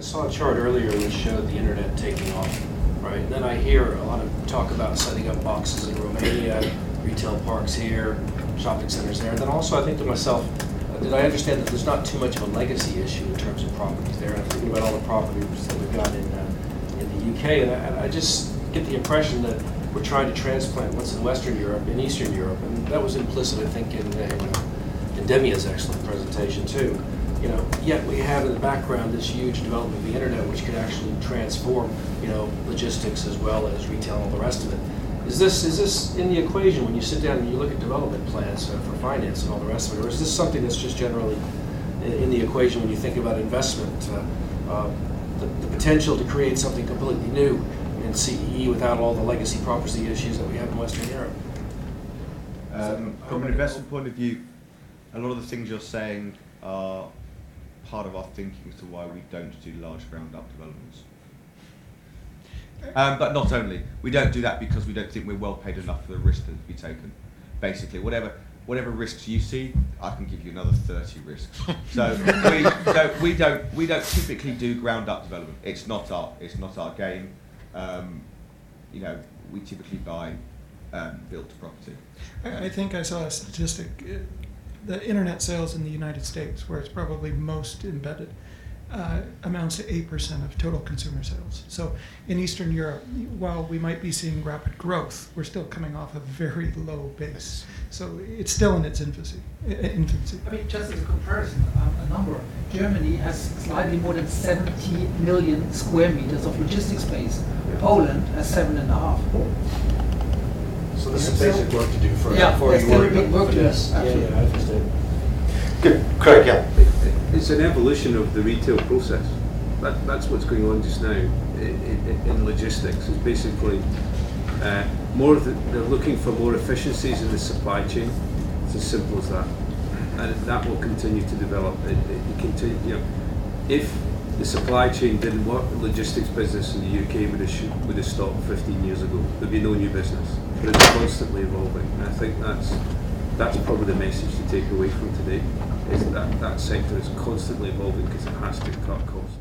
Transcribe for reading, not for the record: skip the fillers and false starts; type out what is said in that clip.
saw a chart earlier which showed the internet taking off, right? And then I hear a lot of talk about setting up boxes in Romania, retail parks here, shopping centers there. And then also I think to myself, did I understand that there's not too much of a legacy issue in terms of properties there? And I'm thinking about all the properties that we've got in the UK, and I just get the impression that we're trying to transplant what's in Western Europe in Eastern Europe, and that was implicit, I think, in Demia's excellent presentation too. You know, yet we have in the background this huge development of the internet, which could actually transform, you know, logistics as well as retail and all the rest of it. Is this in the equation when you sit down and you look at development plans for finance and all the rest of it, or is this something that's just generally in the equation when you think about investment, the potential to create something completely new in CEE without all the legacy property issues that we have in Western Europe? From an investment point of view, a lot of the things you're saying are part of our thinking as to why we don't do large ground-up developments. But not only. We don't do that because we don't think we're well paid enough for the risk that to be taken. Basically, whatever risks you see, I can give you another 30 risks. So we don't typically do ground-up development. It's not our game. You know, we typically buy built property. I think I saw a statistic. The internet sales in the United States, where it's probably most embedded, amounts to 8% of total consumer sales. So in Eastern Europe, while we might be seeing rapid growth, we're still coming off a very low base. So it's still in its infancy. I mean, just as a comparison, a number, Germany has slightly more than 70 million square meters of logistics space. Poland has 7.5. So there's some basic work to do for there's you still worry big work to do. this. Yeah, I understand. Good. Craig, yeah. It's an evolution of the retail process. That's what's going on just now in logistics. It's basically they're looking for more efficiencies in the supply chain. It's as simple as that, and that will continue to develop. If the supply chain didn't work, the logistics business in the UK would have stopped 15 years ago. There'd be no new business, but it's constantly evolving. And I think that's probably the message to take away from today, is that sector is constantly evolving because it has to cut costs.